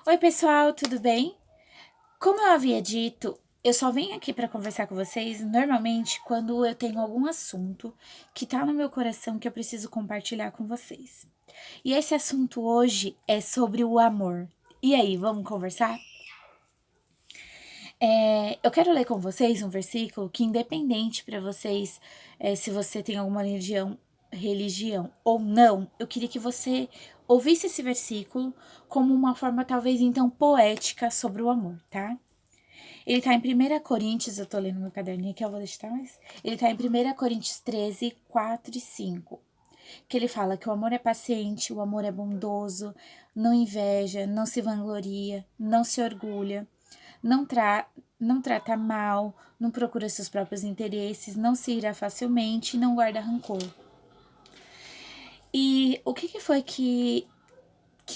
Oi, pessoal, tudo bem? Como eu havia dito, eu só venho aqui para conversar com vocês normalmente quando eu tenho algum assunto que tá no meu coração que eu preciso compartilhar com vocês. E esse assunto hoje é sobre o amor. E aí, vamos conversar? Eu quero ler com vocês um versículo que, independente para vocês, se você tem alguma religião ou não, eu queria que você ouvisse esse versículo como uma forma, talvez, então, poética sobre o amor, tá? Ele tá em 1 Coríntios, eu tô lendo meu caderninho aqui, eu vou deixar mais. Ele tá em 1 Coríntios 13, 4 e 5. Que ele fala que o amor é paciente, o amor é bondoso, não inveja, não se vangloria, não se orgulha, não, não trata mal, não procura seus próprios interesses, não se ira facilmente e não guarda rancor. E o que foi que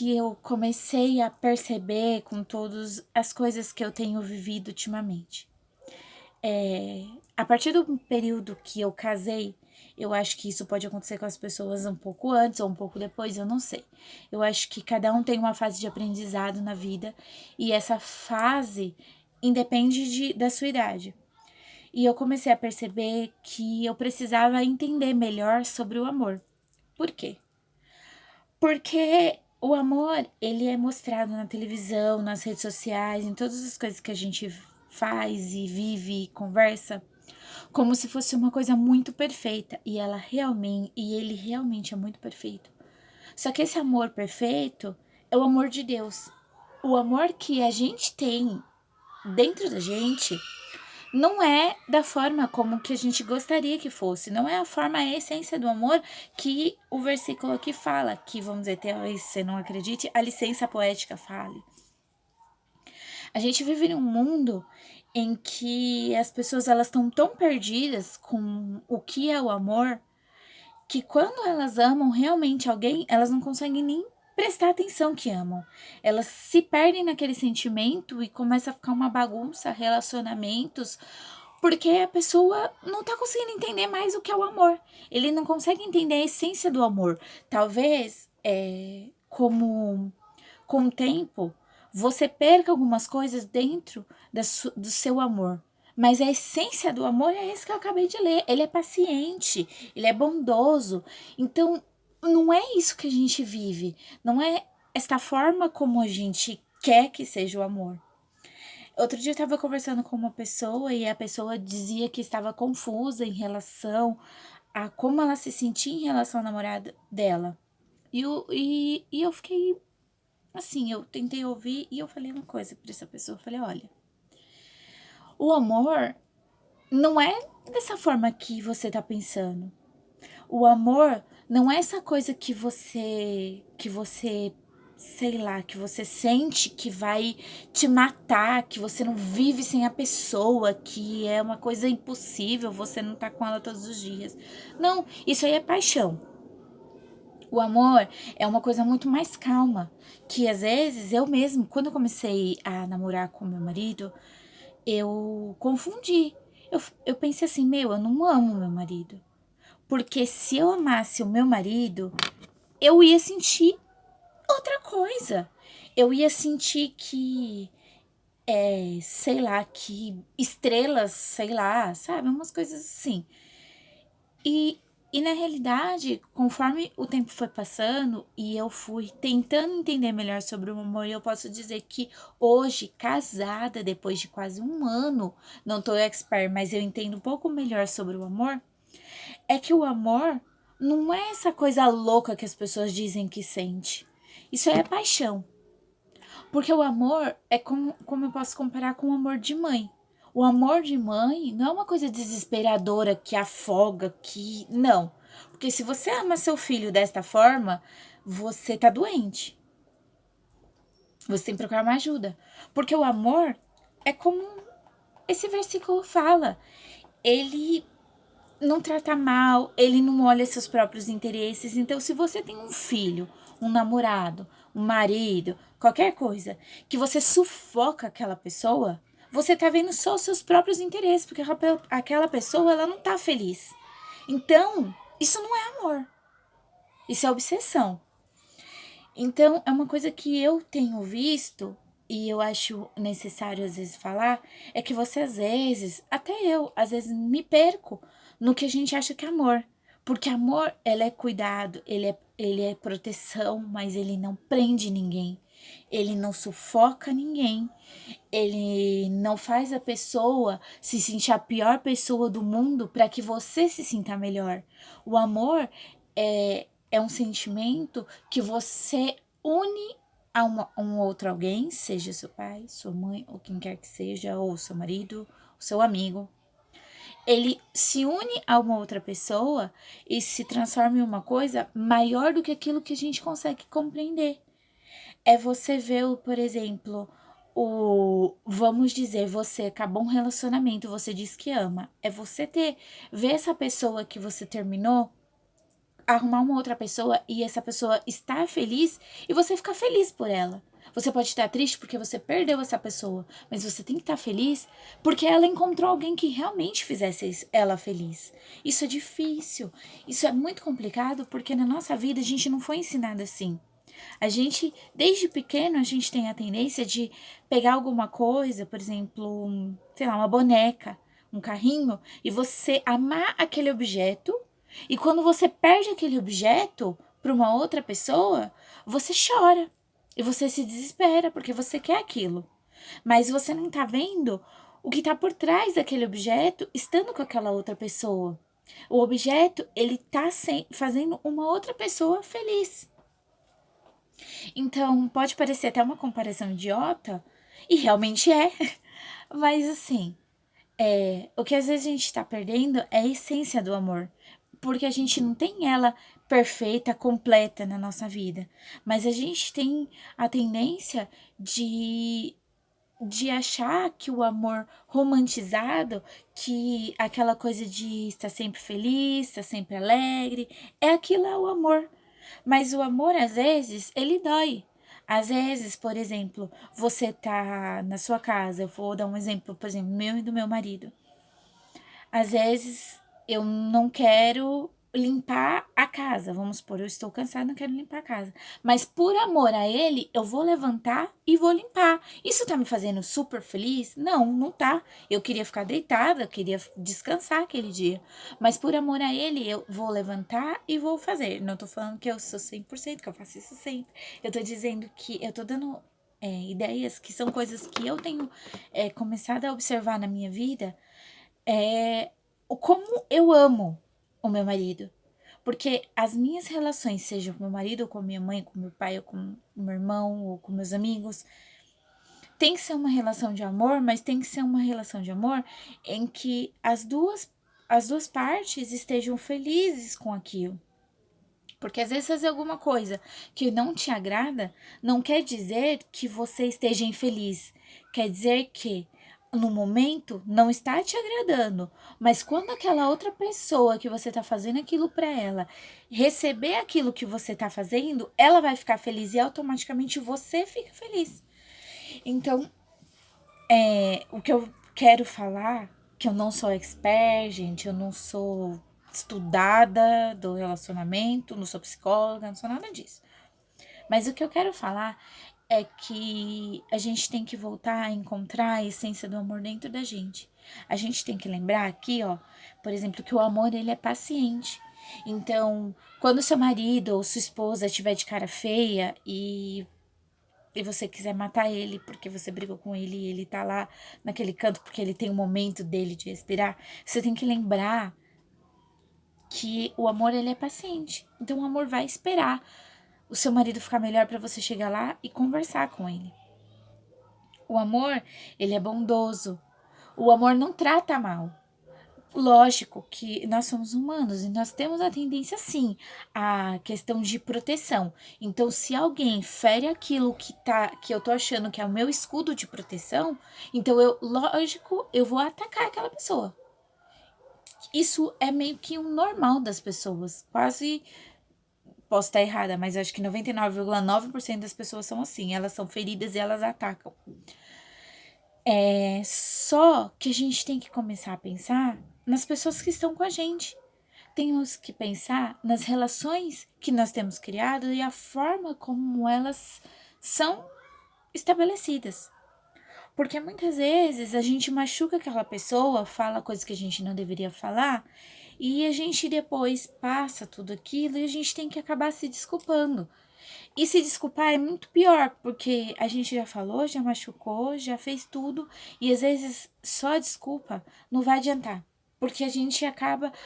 eu comecei a perceber com todas as coisas que eu tenho vivido ultimamente? A partir do período que eu casei, eu acho que isso pode acontecer com as pessoas um pouco antes ou um pouco depois, eu não sei. Eu acho que cada um tem uma fase de aprendizado na vida e essa fase independe da sua idade. E eu comecei a perceber que eu precisava entender melhor sobre o amor. Por quê? Porque o amor, ele é mostrado na televisão, nas redes sociais, em todas as coisas que a gente faz e vive e conversa, como se fosse uma coisa muito perfeita, e ele realmente é muito perfeito. Só que esse amor perfeito é o amor de Deus. O amor que a gente tem dentro da gente não é da forma como que a gente gostaria que fosse, não é a forma, a essência do amor que o versículo aqui fala, que vamos dizer, talvez você não acredite, a licença poética fale. A gente vive num mundo em que as pessoas elas estão tão perdidas com o que é o amor que quando elas amam realmente alguém, elas não conseguem nem prestar atenção que amam. Elas se perdem naquele sentimento e começa a ficar uma bagunça, relacionamentos, porque a pessoa não tá conseguindo entender mais o que é o amor. Ele não consegue entender a essência do amor. Talvez, como com o tempo, você perca algumas coisas dentro do seu amor. Mas a essência do amor é esse que eu acabei de ler. Ele é paciente, ele é bondoso. Então, não é isso que a gente vive. Não é esta forma como a gente quer que seja o amor. Outro dia eu estava conversando com uma pessoa e a pessoa dizia que estava confusa em relação a como ela se sentia em relação ao namorado dela. E eu fiquei assim, eu tentei ouvir e eu falei uma coisa para essa pessoa. Eu falei, olha, o amor não é dessa forma que você tá pensando. O amor não é essa coisa que você, sei lá, que você sente que vai te matar, que você não vive sem a pessoa, que é uma coisa impossível, você não tá com ela todos os dias. Não, isso aí é paixão. O amor é uma coisa muito mais calma, que às vezes eu mesmo, quando eu comecei a namorar com meu marido, eu confundi. Eu pensei assim, eu não amo meu marido. Porque se eu amasse o meu marido, eu ia sentir outra coisa. Eu ia sentir que, sei lá, que estrelas, sei lá, sabe? Umas coisas assim. E, e na realidade, conforme o tempo foi passando e eu fui tentando entender melhor sobre o amor, eu posso dizer que hoje, casada, depois de quase um ano, não tô expert, mas eu entendo um pouco melhor sobre o amor, é que o amor não é essa coisa louca que as pessoas dizem que sente. Isso é paixão. Porque o amor é como eu posso comparar com o amor de mãe. O amor de mãe não é uma coisa desesperadora que afoga, que. Não. Porque se você ama seu filho desta forma, você tá doente. Você tem que procurar uma ajuda. Porque o amor é como esse versículo fala. Ele não trata mal, ele não olha seus próprios interesses. Então, se você tem um filho, um namorado, um marido, qualquer coisa, que você sufoca aquela pessoa, você tá vendo só os seus próprios interesses, porque aquela pessoa, ela não tá feliz. Então, isso não é amor. Isso é obsessão. Então, é uma coisa que eu tenho visto e eu acho necessário às vezes falar, é que você às vezes, até eu, às vezes me perco no que a gente acha que é amor. Porque amor, ele é cuidado, ele é proteção, mas ele não prende ninguém. Ele não sufoca ninguém. Ele não faz a pessoa se sentir a pior pessoa do mundo para que você se sinta melhor. O amor é um sentimento que você une a um outro alguém, seja seu pai, sua mãe, ou quem quer que seja, ou seu marido, o seu amigo. Ele se une a uma outra pessoa e se transforma em uma coisa maior do que aquilo que a gente consegue compreender. É você ver, por exemplo, vamos dizer, você acabou um relacionamento, você diz que ama. É você ver essa pessoa que você terminou, arrumar uma outra pessoa e essa pessoa estar feliz e você ficar feliz por ela. Você pode estar triste porque você perdeu essa pessoa, mas você tem que estar feliz porque ela encontrou alguém que realmente fizesse ela feliz. Isso é difícil, isso é muito complicado porque na nossa vida a gente não foi ensinado assim. A gente, desde pequeno, a gente tem a tendência de pegar alguma coisa, por exemplo, sei lá, uma boneca, um carrinho, e você amar aquele objeto, e quando você perde aquele objeto para uma outra pessoa, você chora e você se desespera porque você quer aquilo. Mas você não tá vendo o que tá por trás daquele objeto estando com aquela outra pessoa. O objeto, ele tá fazendo uma outra pessoa feliz. Então, pode parecer até uma comparação idiota, e realmente é, mas assim, o que às vezes a gente tá perdendo é a essência do amor, porque a gente não tem ela perfeita, completa na nossa vida, mas a gente tem a tendência de achar que o amor romantizado, que aquela coisa de estar sempre feliz, estar sempre alegre, aquilo é o amor. Mas o amor, às vezes, ele dói. Às vezes, por exemplo, você tá na sua casa, eu vou dar um exemplo, por exemplo, meu e do meu marido. Às vezes eu não quero limpar a casa. Vamos supor, eu estou cansada, não quero limpar a casa. Mas por amor a ele, eu vou levantar e vou limpar. Isso tá me fazendo super feliz? Não, não tá. Eu queria ficar deitada, eu queria descansar aquele dia. Mas por amor a ele, eu vou levantar e vou fazer. Não tô falando que eu sou 100%, que eu faço isso sempre. Eu tô dizendo que eu tô dando ideias que são coisas que eu tenho começado a observar na minha vida o como eu amo o meu marido. Porque as minhas relações, seja com meu marido, ou com minha mãe, com meu pai, ou com meu irmão, ou com meus amigos, tem que ser uma relação de amor, mas tem que ser uma relação de amor em que as duas partes estejam felizes com aquilo. Porque às vezes fazer alguma coisa que não te agrada não quer dizer que você esteja infeliz. Quer dizer que no momento não está te agradando, mas quando aquela outra pessoa que você está fazendo aquilo para ela receber aquilo que você está fazendo, ela vai ficar feliz e automaticamente você fica feliz. Então, o que eu quero falar, que eu não sou expert, gente, eu não sou estudada do relacionamento, não sou psicóloga, não sou nada disso. Mas o que eu quero falar é que a gente tem que voltar a encontrar a essência do amor dentro da gente. A gente tem que lembrar aqui, ó, por exemplo, que o amor ele é paciente. Então, quando seu marido ou sua esposa estiver de cara feia e você quiser matar ele porque você brigou com ele e ele tá lá naquele canto porque ele tem um momento dele de respirar, você tem que lembrar que o amor ele é paciente. Então o amor vai esperar o seu marido ficar melhor para você chegar lá e conversar com ele. O amor, ele é bondoso. O amor não trata mal. Lógico que nós somos humanos e nós temos a tendência, sim, à questão de proteção. Então, se alguém fere aquilo que eu tô achando que é o meu escudo de proteção, então lógico, eu vou atacar aquela pessoa. Isso é meio que um normal das pessoas. Quase, posso estar errada, mas acho que 99,9% das pessoas são assim. Elas são feridas e elas atacam. Só que a gente tem que começar a pensar nas pessoas que estão com a gente. temos que pensar nas relações que nós temos criado e a forma como elas são estabelecidas. Porque muitas vezes a gente machuca aquela pessoa, fala coisas que a gente não deveria falar, e a gente depois passa tudo aquilo e a gente tem que acabar se desculpando. E se desculpar é muito pior, porque a gente já falou, já machucou, já fez tudo, e às vezes só a desculpa não vai adiantar. Porque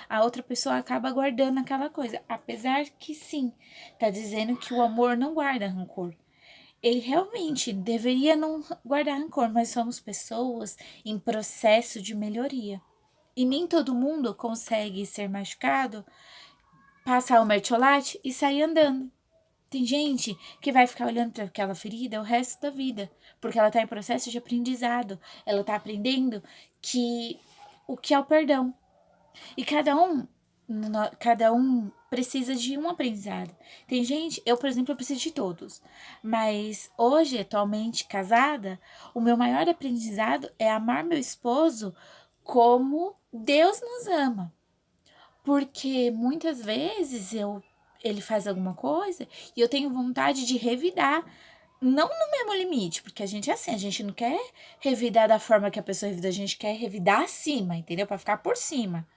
a outra pessoa acaba guardando aquela coisa. Apesar que sim, tá dizendo que o amor não guarda rancor. Ele realmente deveria não guardar rancor, mas somos pessoas em processo de melhoria. E nem todo mundo consegue ser machucado, passar o mertiolate e sair andando. Tem gente que vai ficar olhando para aquela ferida o resto da vida, porque ela está em processo de aprendizado. Ela está aprendendo que o que é o perdão. E cada um precisa de um aprendizado. Tem gente, eu, por exemplo, eu preciso de todos. Mas hoje, atualmente casada, o meu maior aprendizado é amar meu esposo como Deus nos ama. Porque muitas vezes ele faz alguma coisa e eu tenho vontade de revidar. Não no mesmo limite, porque a gente é assim, a gente não quer revidar da forma que a pessoa revida, a gente quer revidar acima, entendeu? Pra ficar por cima.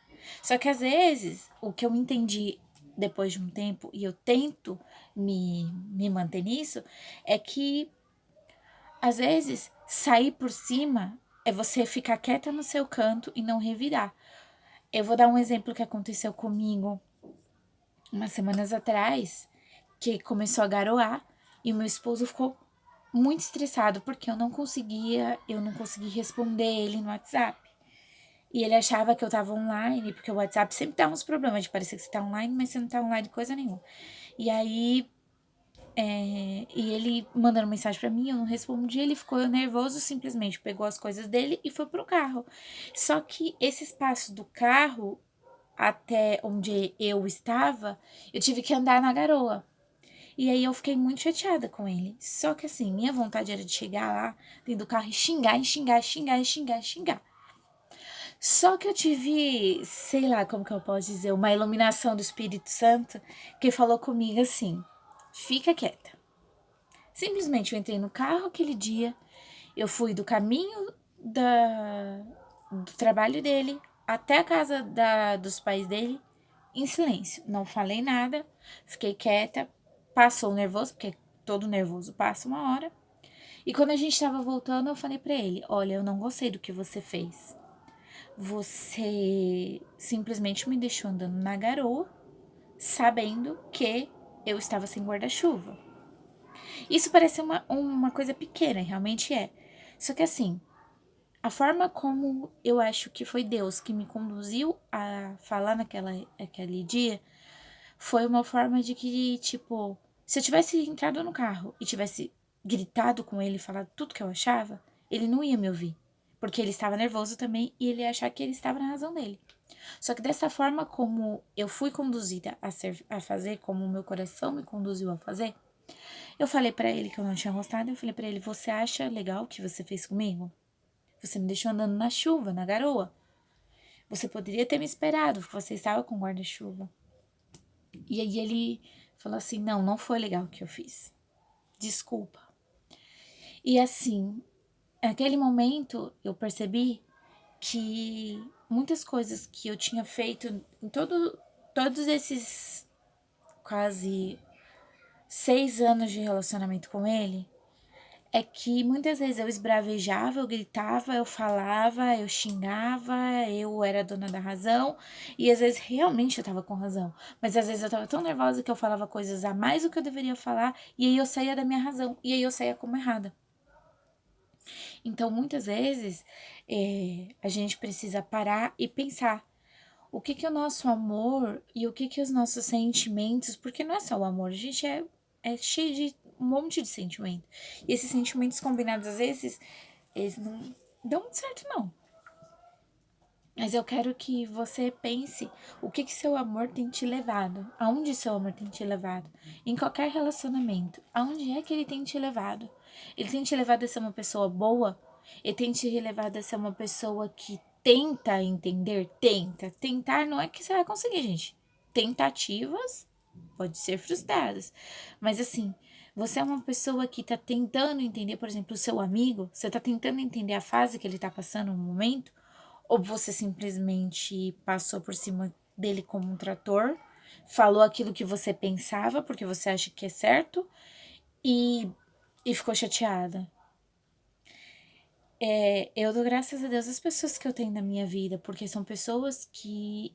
Só que às vezes, o que eu entendi depois de um tempo, e eu tento me manter nisso, é que às vezes sair por cima é você ficar quieta no seu canto e não revidar. Eu vou dar um exemplo que aconteceu comigo umas semanas atrás, que começou a garoar e o meu esposo ficou muito estressado porque eu não consegui responder ele no WhatsApp. E ele achava que eu tava online, porque o WhatsApp sempre dá uns problemas de parecer que você tá online, mas você não tá online coisa nenhuma. E aí, e ele mandando mensagem pra mim, eu não respondi, ele ficou nervoso, simplesmente pegou as coisas dele e foi pro carro. Só que esse espaço do carro até onde eu estava, eu tive que andar na garoa. E aí eu fiquei muito chateada com ele. Só que assim, minha vontade era de chegar lá dentro do carro e xingar, e xingar, e xingar, e xingar, e xingar. Só que eu tive, sei lá como que eu posso dizer, uma iluminação do Espírito Santo que falou comigo assim: fica quieta. Simplesmente eu entrei no carro aquele dia, eu fui do caminho do trabalho dele até a casa dos pais dele em silêncio. Não falei nada, fiquei quieta, passou o nervoso, porque todo nervoso passa uma hora. E quando a gente tava voltando, eu falei pra ele: olha, eu não gostei do que você fez. Você simplesmente me deixou andando na garoa, sabendo que eu estava sem guarda-chuva. Isso parece uma coisa pequena, realmente é. Só que assim, a forma como eu acho que foi Deus que me conduziu a falar aquele dia foi uma forma de que, tipo, se eu tivesse entrado no carro e tivesse gritado com ele e falado tudo que eu achava, ele não ia me ouvir. Porque ele estava nervoso também e ele ia achar que ele estava na razão dele. Só que dessa forma como eu fui conduzida a fazer, como o meu coração me conduziu a fazer, eu falei pra ele que eu não tinha gostado, eu falei pra ele: "Você acha legal o que você fez comigo? Você me deixou andando na chuva, na garoa. Você poderia ter me esperado, porque você estava com guarda-chuva." E aí ele falou assim: "Não, não foi legal o que eu fiz. Desculpa." E assim, naquele momento eu percebi que muitas coisas que eu tinha feito em todos esses quase 6 anos de relacionamento com ele, é que muitas vezes eu esbravejava, eu gritava, eu falava, eu xingava, eu era dona da razão, e às vezes realmente eu tava com razão, mas às vezes eu tava tão nervosa que eu falava coisas a mais do que eu deveria falar, e aí eu saía da minha razão, e aí eu saía como errada. Então, muitas vezes, a gente precisa parar e pensar o que que é o nosso amor e o que que os nossos sentimentos, porque não é só o amor, a gente é cheio de um monte de sentimento. E esses sentimentos combinados, às vezes, eles não dão muito certo, não. Mas eu quero que você pense o que que seu amor tem te levado, aonde seu amor tem te levado, em qualquer relacionamento, aonde é que ele tem te levado? Ele tem te levado a ser uma pessoa boa? Ele tem te levado a ser uma pessoa que tenta entender? Tenta. Tentar não é que você vai conseguir, gente. tentativas, pode ser frustradas. Mas assim, você é uma pessoa que tá tentando entender, por exemplo, o seu amigo, você tá tentando entender a fase que ele tá passando no momento, ou você simplesmente passou por cima dele como um trator, falou aquilo que você pensava porque você acha que é certo e, e ficou chateada. Eu dou graças a Deus às pessoas que eu tenho na minha vida, porque são pessoas que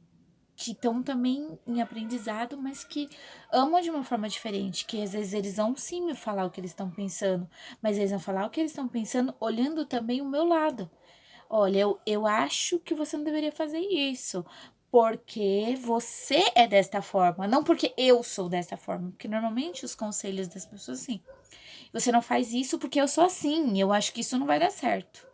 estão também em aprendizado, mas que amam de uma forma diferente, que às vezes eles vão sim me falar o que eles estão pensando, mas eles vão falar o que eles estão pensando olhando também o meu lado. Olha, eu acho que você não deveria fazer isso, porque você é desta forma, não porque eu sou desta forma, porque normalmente os conselhos das pessoas assim, você não faz isso porque eu sou assim, eu acho que isso não vai dar certo.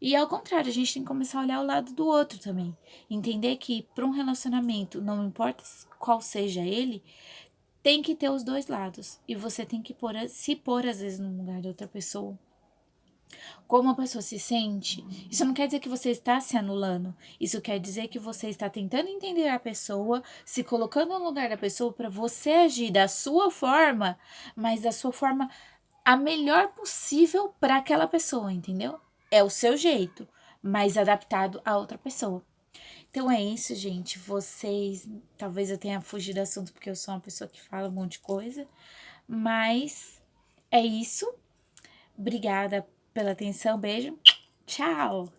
E ao contrário, a gente tem que começar a olhar o lado do outro também. Entender que para um relacionamento, não importa qual seja ele, tem que ter os dois lados. E você tem que se pôr às vezes no lugar da outra pessoa. Como a pessoa se sente, isso não quer dizer que você está se anulando. Isso quer dizer que você está tentando entender a pessoa, se colocando no lugar da pessoa para você agir da sua forma, mas da sua forma a melhor possível para aquela pessoa, entendeu? É o seu jeito, mas adaptado a outra pessoa. Então é isso, gente. Vocês, talvez eu tenha fugido do assunto porque eu sou uma pessoa que fala um monte de coisa, mas é isso. Obrigada pela atenção. Beijo. Tchau.